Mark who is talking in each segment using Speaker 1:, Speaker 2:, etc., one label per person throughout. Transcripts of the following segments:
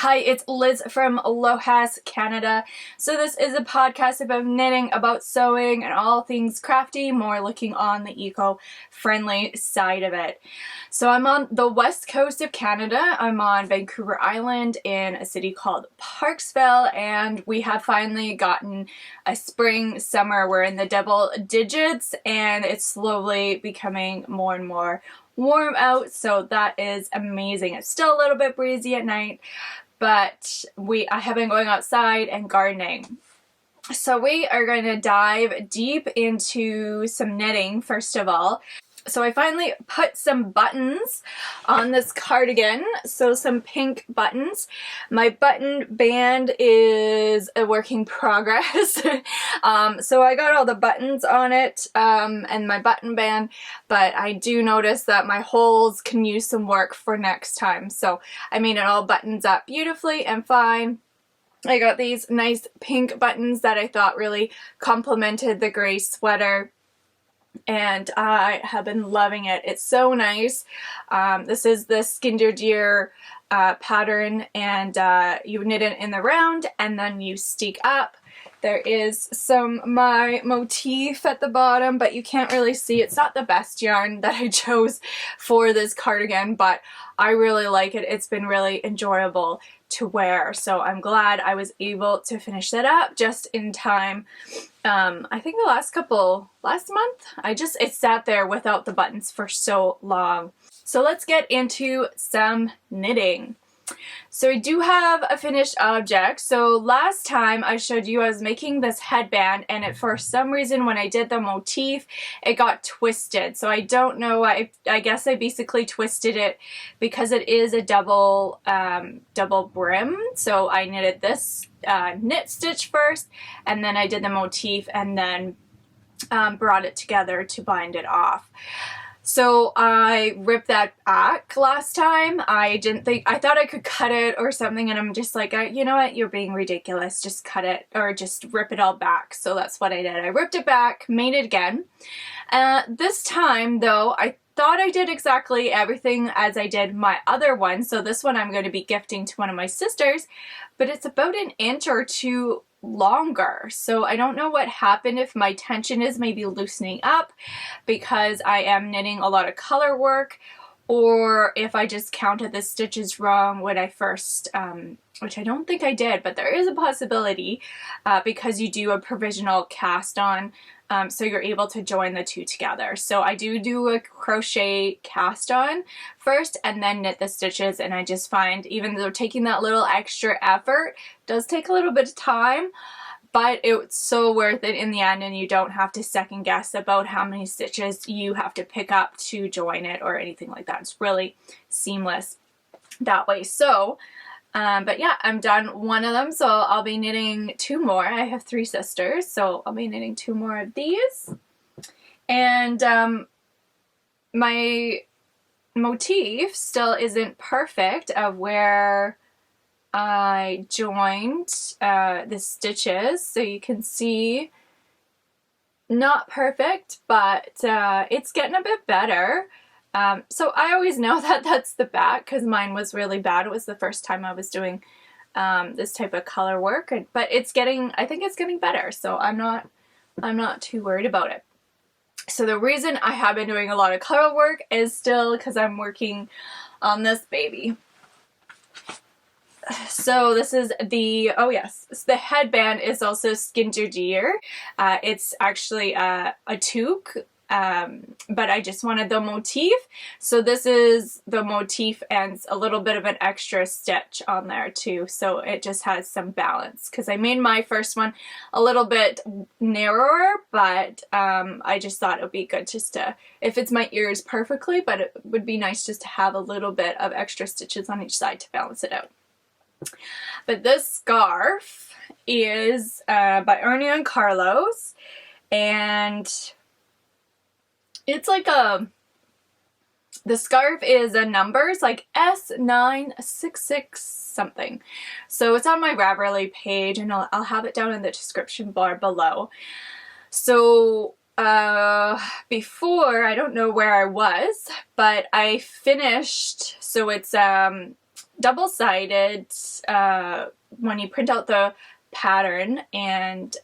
Speaker 1: Hi, it's Liz from Lohas Canada. So this is a podcast about knitting, about sewing, and all things crafty, more looking on the eco-friendly side of it. So I'm on the west coast of Canada. I'm on Vancouver Island in a city called Parksville, and we have finally gotten a spring, summer. We're in the double digits, and it's slowly becoming more and more warm out, so that is amazing. It's still a little bit breezy at night, but I have been going outside and gardening. So we are going to dive deep into some knitting first of all. So I finally put some buttons on this cardigan, so some pink buttons. My button band is a work in progress. So I got all the buttons on it and my button band, but I do notice that my holes can use some work for next time. So I made it all buttons up beautifully and fine. I got these nice pink buttons that I thought really complemented the gray sweater, and I have been loving it. It's so nice. This is the Skeindeer pattern, and you knit it in the round and then you stick up. There is my motif at the bottom, but you can't really see. It's not the best yarn that I chose for this cardigan, but I really like it. It's been really enjoyable to wear, so I'm glad I was able to finish that up just in time. I think last month, it sat there without the buttons for so long. So let's get into some knitting. So I do have a finished object. So last time I showed you I was making this headband, and for some reason when I did the motif it got twisted. So I don't know, I guess I basically twisted it because it is a double brim. So I knitted this knit stitch first, and then I did the motif, and then brought it together to bind it off. So I ripped that back last time. I thought I could cut it or something, and I'm just like, you know what, you're being ridiculous. Just cut it or just rip it all back. So that's what I did. I ripped it back, made it again. This time though, I thought I did exactly everything as I did my other one. So this one I'm going to be gifting to one of my sisters, but it's about an inch or two longer. So I don't know what happened, if my tension is maybe loosening up because I am knitting a lot of color work, or if I just counted the stitches wrong when I first, which I don't think I did, but there is a possibility because you do a provisional cast on, so you're able to join the two together. So I do a crochet cast on first and then knit the stitches, and I just find even though taking that little extra effort does take a little bit of time, but it's so worth it in the end, and you don't have to second guess about how many stitches you have to pick up to join it or anything like that. It's really seamless that way. So but yeah, I'm done one of them, so I'll be knitting two more. I have three sisters, so I'll be knitting two more of these. And my motif still isn't perfect of where I joined the stitches, so you can see not perfect, but it's getting a bit better. So I always know that that's the back because mine was really bad. It was the first time I was doing this type of color work, but I think it's getting better, so I'm not too worried about it. So the reason I have been doing a lot of color work is still because I'm working on this baby. So this is the headband is also Skeindeer. It's actually a toque. But I just wanted the motif, so this is the motif and a little bit of an extra stitch on there too, so it just has some balance because I made my first one a little bit narrower, but I just thought it would be good just to, if it's my ears perfectly, but it would be nice just to have a little bit of extra stitches on each side to balance it out. But this scarf is by Ernie and Carlos, and it's like the scarf is a numbers, like S9669 something. So it's on my Ravelry page, and I'll have it down in the description bar below. So before, I don't know where I was, but I finished, so it's double-sided when you print out the pattern, and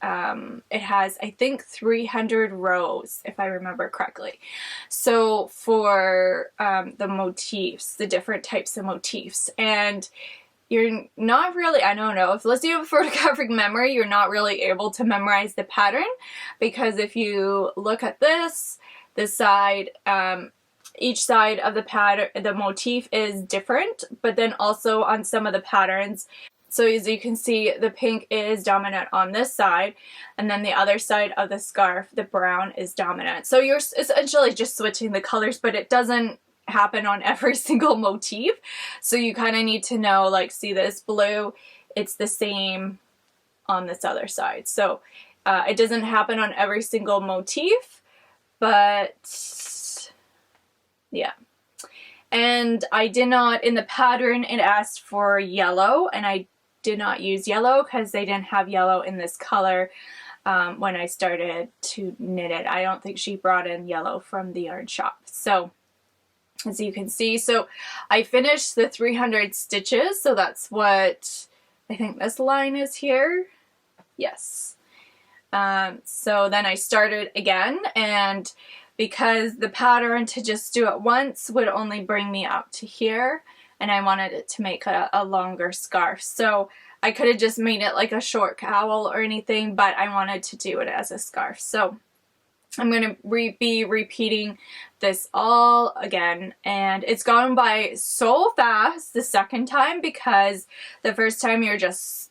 Speaker 1: it has, I think, 300 rows if I remember correctly. So for the motifs, the different types of motifs, and you're not really, I don't know, unless you have a photographic memory, you're not really able to memorize the pattern, because if you look at this side, each side of the pattern, the motif is different, but then also on some of the patterns. So as you can see, the pink is dominant on this side, and then the other side of the scarf, the brown, is dominant. So you're essentially just switching the colors, but it doesn't happen on every single motif. So you kind of need to know, like, see this blue, it's the same on this other side. So it doesn't happen on every single motif, but yeah. And I did not, in the pattern it asked for yellow, and I did not use yellow because they didn't have yellow in this color when I started to knit it. I don't think she brought in yellow from the yarn shop. So as you can see, so I finished the 300 stitches, so that's what I think this line is here. Yes. So then I started again, and because the pattern to just do it once would only bring me up to here, and I wanted it to make a longer scarf. So I could have just made it like a short cowl or anything, but I wanted to do it as a scarf. So I'm going to be repeating this all again, and it's gone by so fast the second time, because the first time you're just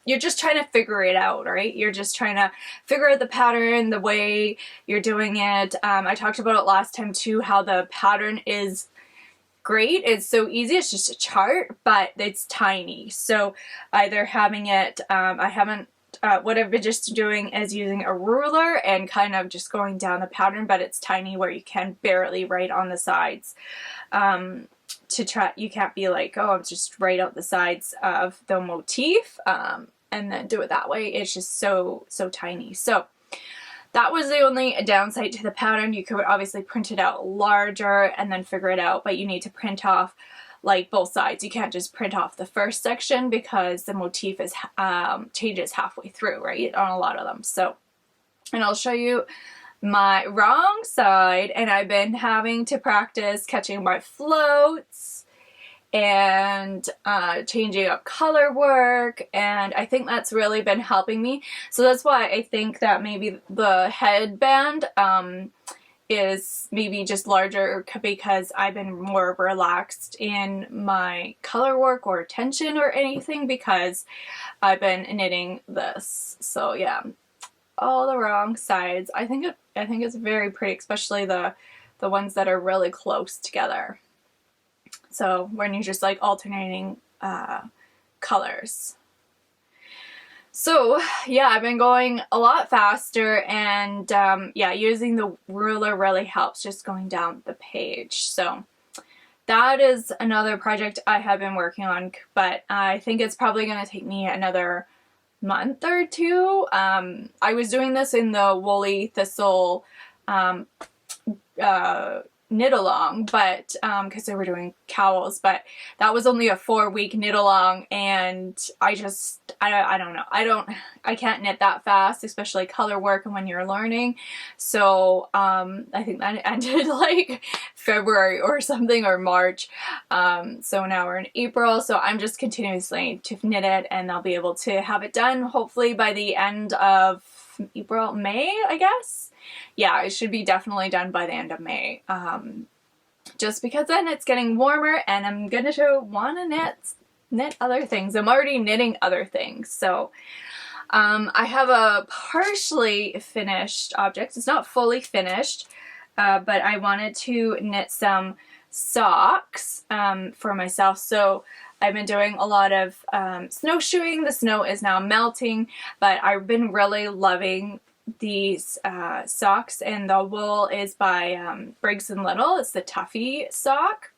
Speaker 1: trying to figure it out, right? You're just trying to figure out the pattern, the way you're doing it. I talked about it last time too, how the pattern is great. It's so easy. It's just a chart, but it's tiny. So either having it, what I've been just doing is using a ruler and kind of just going down the pattern, but it's tiny where you can barely write on the sides. You can't be like, oh, I'm just write out the sides of the motif and then do it that way. It's just so tiny. So that was the only downside to the pattern. You could obviously print it out larger and then figure it out, but you need to print off like both sides. You can't just print off the first section because the motif is changes halfway through, right, on a lot of them. So, and I'll show you my wrong side, and I've been having to practice catching my floats and changing up color work, and I think that's really been helping me. So that's why I think that maybe the headband is maybe just larger, because I've been more relaxed in my color work or tension or anything because I've been knitting this. So yeah, all the wrong sides. I think it's very pretty, especially the ones that are really close together. So when you're just like alternating colors. So yeah, I've been going a lot faster, and yeah, using the ruler really helps, just going down the page. So that is another project I have been working on, but I think it's probably going to take me another month or two. I was doing this in the woolly thistle knit along, but because they were doing cowls, but that was only a 4-week knit along, and I don't know, I can't knit that fast, especially color work and when you're learning. So I think that ended like February or something, or March. So now we're in April, so I'm just continuously to knit it, and I'll be able to have it done hopefully by the end of April, May, I guess. Yeah, it should be definitely done by the end of May. Just because then it's getting warmer, and I'm going to want to knit other things. I'm already knitting other things. So I have a partially finished object. It's not fully finished, but I wanted to knit some socks for myself. So I've been doing a lot of snowshoeing. The snow is now melting, but I've been really loving these socks, and the wool is by Briggs & Little. It's the Tuffy sock.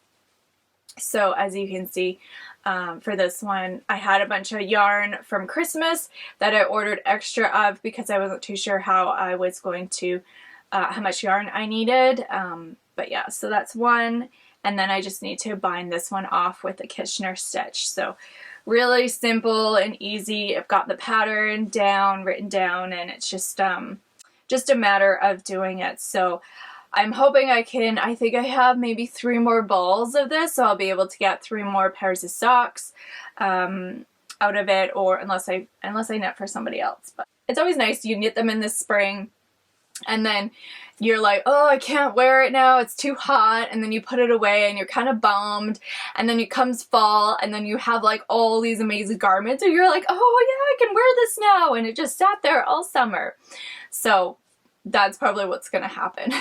Speaker 1: So as you can see, for this one, I had a bunch of yarn from Christmas that I ordered extra of because I wasn't too sure how I was going to, how much yarn I needed. But yeah, so that's one. and then I just need to bind this one off with a Kitchener stitch. So really simple and easy. I've got the pattern written down, and it's just a matter of doing it. So I'm hoping I think I have maybe 3 more balls of this, so I'll be able to get 3 more pairs of socks out of it, or unless I knit for somebody else. But it's always nice, you knit them in the spring, and then you're like, oh, I can't wear it now, it's too hot, and then you put it away and you're kind of bummed, and then it comes fall, and then you have like all these amazing garments, and you're like, oh yeah, I can wear this now, and it just sat there all summer. So that's probably what's gonna happen.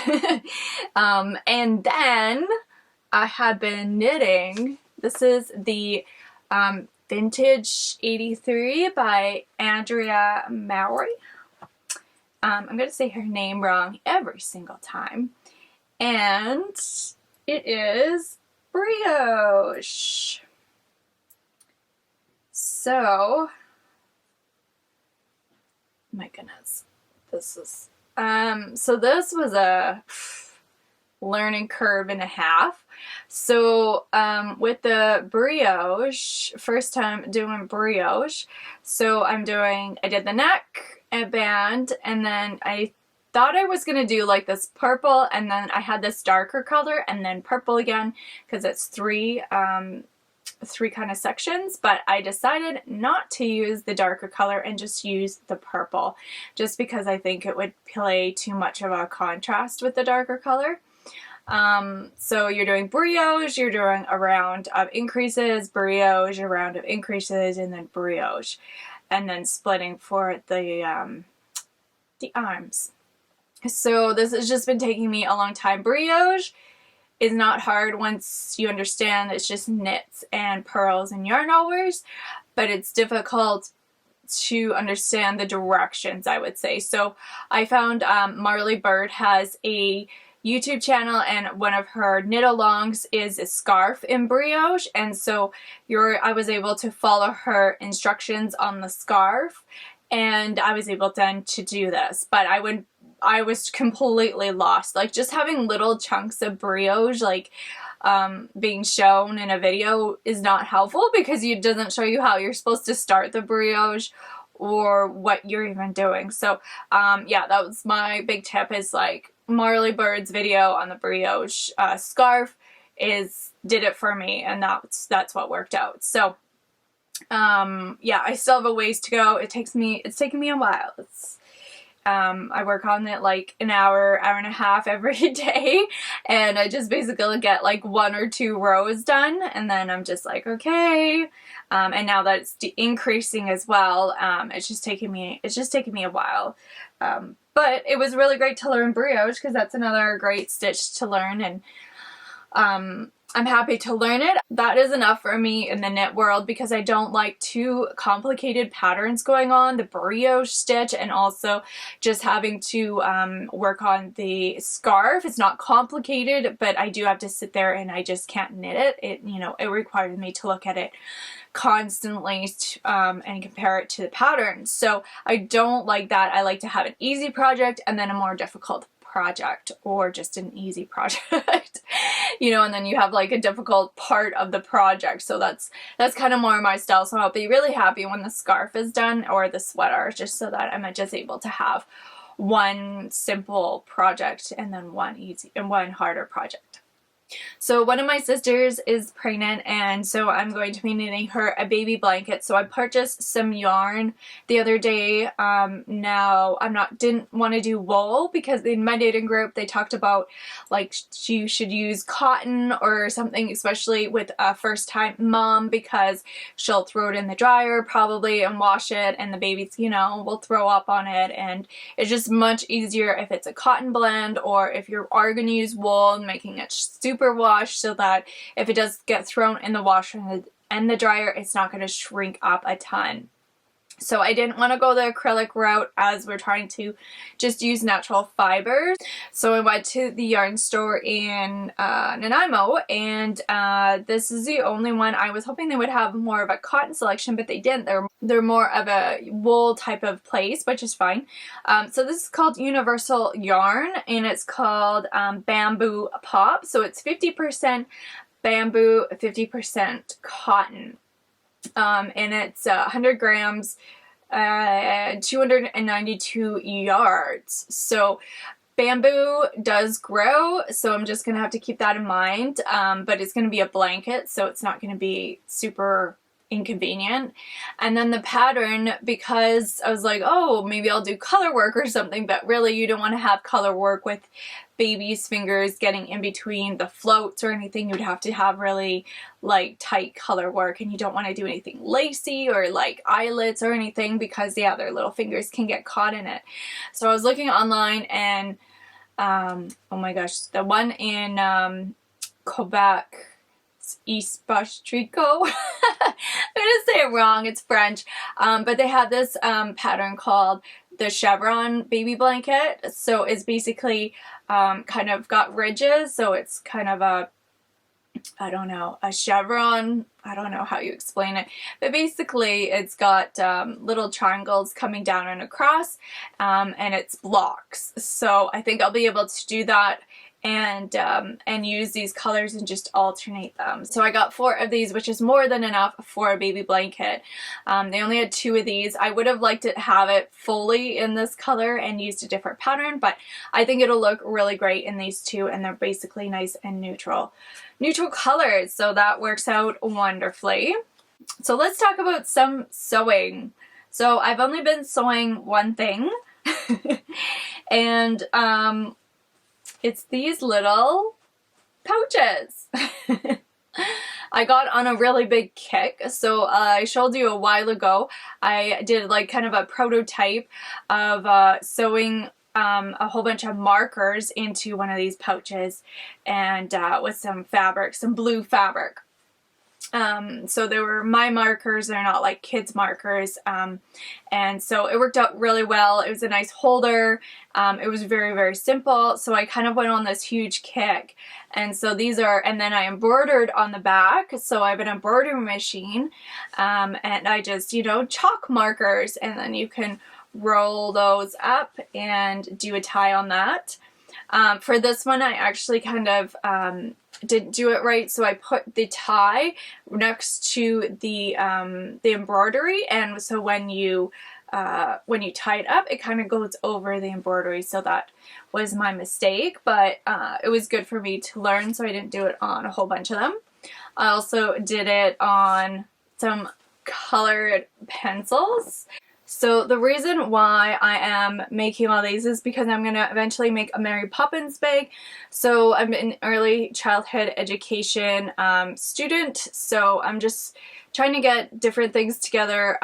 Speaker 1: And then I had been knitting, this is the Vintage 83 by Andrea Mowry. I'm going to say her name wrong every single time. And it is brioche. So, my goodness, this is, so this was a learning curve and a half. So with the brioche, first time doing brioche, so I did the neck and band, and then I thought I was going to do like this purple, and then I had this darker color and then purple again, because it's three kind of sections, but I decided not to use the darker color and just use the purple, just because I think it would play too much of a contrast with the darker color. So you're doing brioche, you're doing a round of increases, brioche, a round of increases, and then brioche, and then splitting for the arms. So this has just been taking me a long time. Brioche is not hard once you understand it's just knits and purls and yarn overs, but it's difficult to understand the directions, I would say. So I found Marley Bird has a YouTube channel, and one of her knit-alongs is a scarf in brioche, and so I was able to follow her instructions on the scarf, and I was able then to do this. But I was completely lost. Like, just having little chunks of brioche like being shown in a video is not helpful, because it doesn't show you how you're supposed to start the brioche or what you're even doing. So yeah, that was my big tip, is like Marley Bird's video on the brioche scarf did it for me, and that's what worked out. So yeah, I still have a ways to go. It's taken me a while. I work on it like an hour and a half every day, and I just basically get like 1 or 2 rows done, and then I'm just like, okay. And now that it's increasing as well, it's just taking me a while. But it was really great to learn brioche, because that's another great stitch to learn, and I'm happy to learn it. That is enough for me in the knit world, because I don't like too complicated patterns going on, the brioche stitch, and also just having to work on the scarf. It's not complicated, but I do have to sit there and I just can't knit it. It requires me to look at it constantly and compare it to the pattern. So I don't like that. I like to have an easy project and then a more difficult project, or just an easy project, and then you have like a difficult part of the project. So that's kind of more my style. So I'll be really happy when the scarf is done, or the sweater, just so that I'm just able to have one simple project and then one easy and one harder project. So one of my sisters is pregnant, and so I'm going to be knitting her a baby blanket. So I purchased some yarn the other day. Now didn't want to do wool, because in my knitting group they talked about like you should use cotton or something, especially with a first time mom, because she'll throw it in the dryer probably and wash it, and the baby's will throw up on it, and it's just much easier if it's a cotton blend, or if you are going to use wool, and making it super wash, so that if it does get thrown in the washer and the dryer, it's not going to shrink up a ton. So I didn't want to go the acrylic route as we're trying to just use natural fibers. So I went to the yarn store in Nanaimo, and this is the only one. I was hoping they would have more of a cotton selection, but they didn't. They're more of a wool type of place, which is fine. So this is called Universal Yarn, and it's called Bamboo Pop. So it's 50% bamboo, 50% cotton. And it's 100 grams, 292 yards. So bamboo does grow, so I'm just going to have to keep that in mind, but it's going to be a blanket, so it's not going to be super inconvenient. And then the pattern, because I was like, oh, maybe I'll do color work or something, but really you don't want to have color work with baby's fingers getting in between the floats or anything. You'd have to have really like tight color work, and you don't want to do anything lacy or like eyelets or anything, because yeah, their little fingers can get caught in it. So I was looking online, and oh my gosh, the one in Quebec, East Bastrico. I'm gonna say it wrong, it's French, but they have this pattern called the Chevron baby blanket. So it's basically kind of got ridges, so it's kind of a, I don't know, a chevron. I don't know how you explain it, but basically it's got little triangles coming down and across, and it's blocks. So I think I'll be able to do that and use these colors and just alternate them. So I got 4 of these, which is more than enough for a baby blanket. They only had 2 of these. I would have liked to have it fully in this color and used a different pattern, but I think it'll look really great in these 2, and they're basically nice and neutral colors, so that works out wonderfully. So let's talk about some sewing. So I've only been sewing one thing, and it's these little pouches. I got on a really big kick. So I showed you a while ago, I did like kind of a prototype of sewing a whole bunch of markers into one of these pouches, and with some fabric, some blue fabric. So they were my markers, they're not like kids markers, and so it worked out really well. It was a nice holder. It was very, very simple, so I kind of went on this huge kick. And so these are, and then I embroidered on the back, so I have an embroidery machine, and I just, you know, chalk markers, and then you can roll those up and do a tie on that. For this one, I actually kind of didn't do it right, so I put the tie next to the embroidery, and so when you tie it up, it kind of goes over the embroidery. So that was my mistake, but it was good for me to learn, so I didn't do it on a whole bunch of them. I also did it on some colored pencils. So the reason why I am making all these is because I'm going to eventually make a Mary Poppins bag. So I'm an early childhood education student, so I'm just trying to get different things together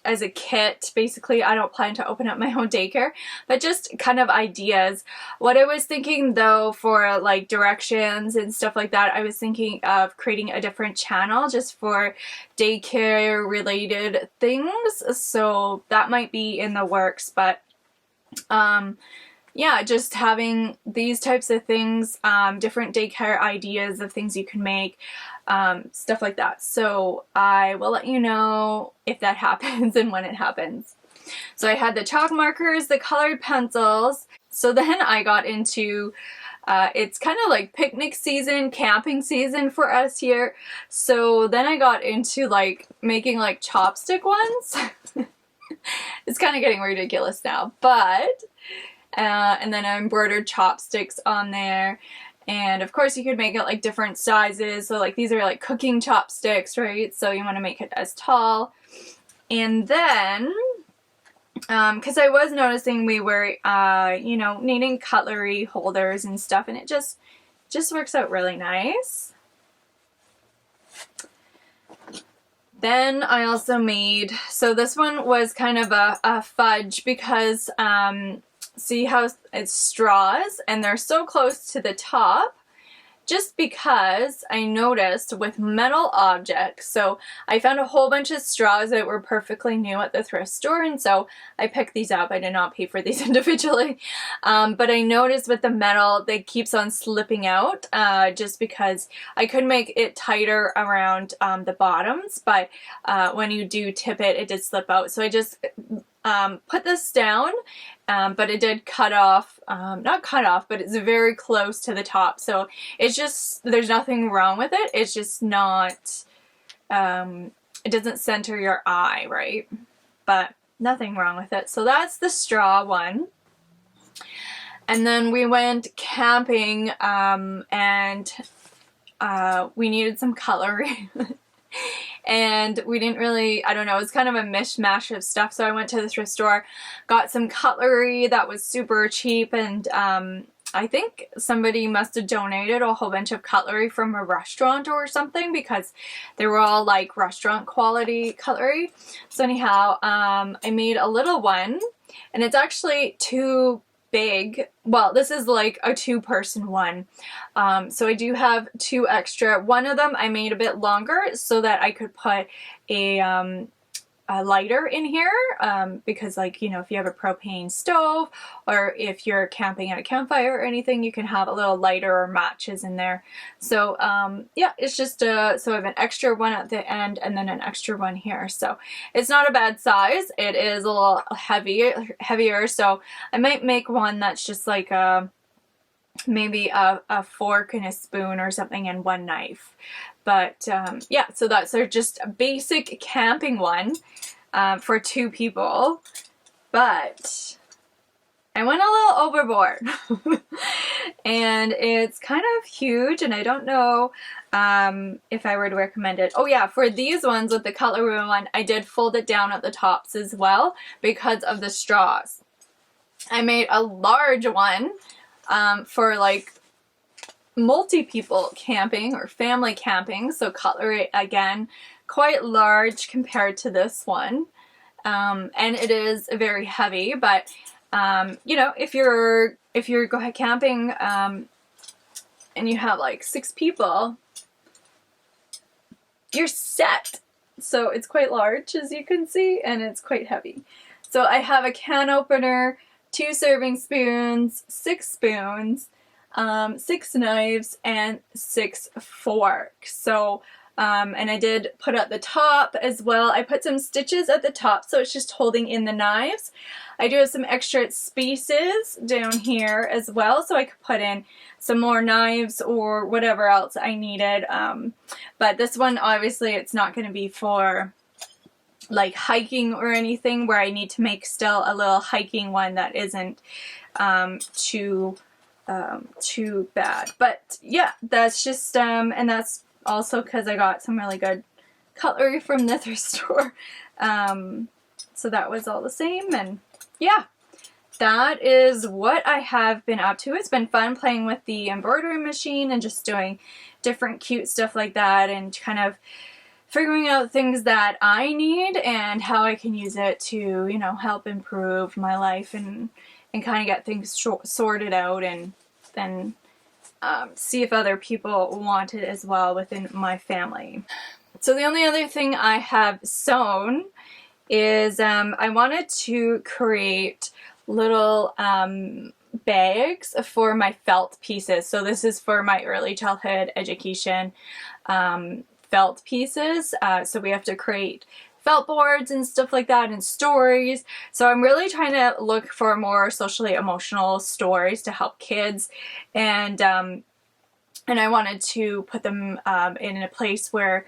Speaker 1: as a kit. Basically, I don't plan to open up my own daycare, but just kind of ideas. What I was thinking though, for like directions and stuff like that, I was thinking of creating a different channel just for daycare related things. So that might be in the works, but yeah, just having these types of things, different daycare ideas of things you can make, stuff like that. So I will let you know if that happens and when it happens. So I had the chalk markers, the colored pencils. So then I got into, it's kind of like picnic season, camping season for us here. So then I got into like making like chopstick ones. It's kind of getting ridiculous now, but and then I embroidered chopsticks on there, and of course you could make it like different sizes. So like these are like cooking chopsticks, right? So you want to make it as tall. And then because I was noticing we were you know, needing cutlery holders and stuff, and it just works out really nice. Then I also made, so this one was kind of a fudge, because see how it's straws and they're so close to the top, just because I noticed with metal objects, so I found a whole bunch of straws that were perfectly new at the thrift store, and so I picked these up. I did not pay for these individually, but I noticed with the metal, they keeps on slipping out, just because I could make it tighter around the bottoms, but when you do tip it, it did slip out. So I just put this down, but it did cut off, not cut off, but it's very close to the top. So it's just, there's nothing wrong with it. It's just not, it doesn't center your eye, right? But nothing wrong with it. So that's the straw one. And then we went camping, and we needed some cutlery. And we didn't really, I don't know, it was kind of a mishmash of stuff. So I went to the thrift store, got some cutlery that was super cheap, and I think somebody must have donated a whole bunch of cutlery from a restaurant or something, because they were all like restaurant quality cutlery. So anyhow, I made a little one, and it's actually too big. Well, this is like a 2-person one. So I do have 2 extra. One of them I made a bit longer so that I could put a lighter in here, because, like, you know, if you have a propane stove or if you're camping at a campfire or anything, you can have a little lighter or matches in there. So yeah, it's just so I have an extra one at the end and then an extra one here. So it's not a bad size. It is a little heavier, so I might make one that's just like maybe a fork and a spoon or something and 1 knife. But yeah, so that's our just basic camping one for 2 people. But I went a little overboard. And it's kind of huge, and I don't know if I would recommend it. Oh yeah, for these ones with the cutlery one, I did fold it down at the tops as well because of the straws. I made a large one for like multi-people camping or family camping, so cutlery again quite large compared to this one, and it is very heavy, but you know, if you're going camping and you have like 6 people, you're set. So it's quite large, as you can see, and it's quite heavy. So I have a can opener, 2 serving spoons, 6 spoons, 6 knives, and 6 forks. So, and I did put at the top as well. I put some stitches at the top, so it's just holding in the knives. I do have some extra spaces down here as well, so I could put in some more knives or whatever else I needed. But this one, obviously, it's not going to be for like hiking or anything, where I need to make still a little hiking one that isn't too bad. But yeah, that's just and that's also because I got some really good cutlery from the thrift store, so that was all the same. And yeah, that is what I have been up to. It's been fun playing with the embroidery machine and just doing different cute stuff like that, and kind of figuring out things that I need and how I can use it to, you know, help improve my life and kind of get things sorted out, and then see if other people want it as well within my family. So the only other thing I have sewn is I wanted to create little bags for my felt pieces. So this is for my early childhood education felt pieces. So we have to create felt boards and stuff like that, and stories. So I'm really trying to look for more socially emotional stories to help kids, and I wanted to put them in a place where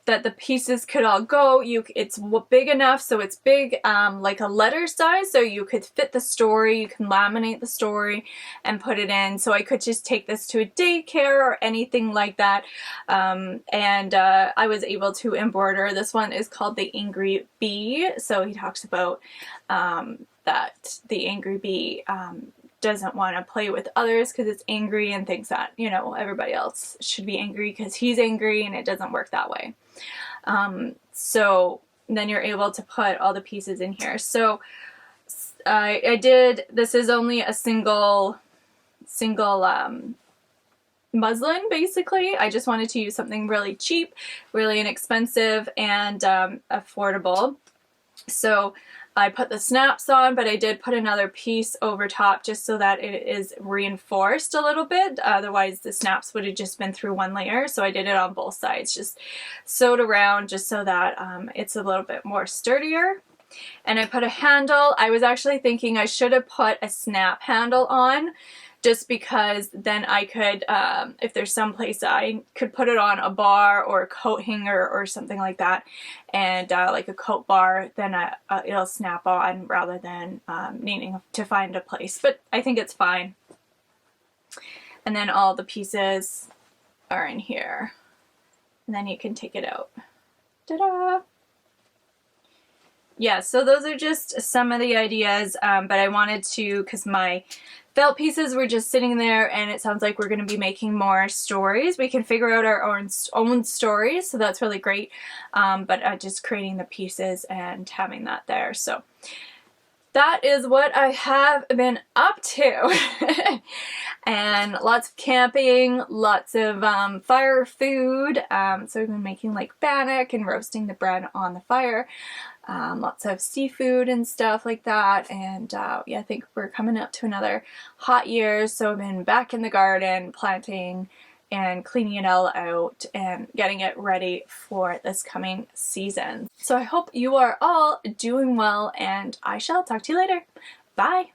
Speaker 1: that the pieces could all go. It's big enough, so it's big like a letter size, so you could fit the story, you can laminate the story and put it in. So I could just take this to a daycare or anything like that. And I was able to embroider. This one is called the Angry Bee. So he talks about that the angry bee doesn't want to play with others because it's angry, and thinks that, you know, everybody else should be angry because he's angry, and it doesn't work that way. So then you're able to put all the pieces in here. So I did, this is only a single muslin basically. I just wanted to use something really cheap, really inexpensive, and affordable. So I put the snaps on, but I did put another piece over top just so that it is reinforced a little bit. Otherwise the snaps would have just been through one layer. So I did it on both sides, just sewed around just so that it's a little bit more sturdier. And I put a handle. I was actually thinking I should have put a snap handle on, just because then I could, if there's some place I could put it on a bar or a coat hanger or something like that, and like a coat bar, then it'll snap on rather than needing to find a place. But I think it's fine. And then all the pieces are in here. And then you can take it out. Ta-da! Yeah, so those are just some of the ideas, but I wanted to, because my felt pieces were just sitting there, and it sounds like we're going to be making more stories. We can figure out our own stories, so that's really great, but just creating the pieces and having that there. So that is what I have been up to. And lots of camping, lots of fire food. So we've been making like bannock and roasting the bread on the fire. Lots of seafood and stuff like that, and yeah, I think we're coming up to another hot year, so I've been back in the garden planting and cleaning it all out and getting it ready for this coming season. So I hope you are all doing well, and I shall talk to you later. Bye!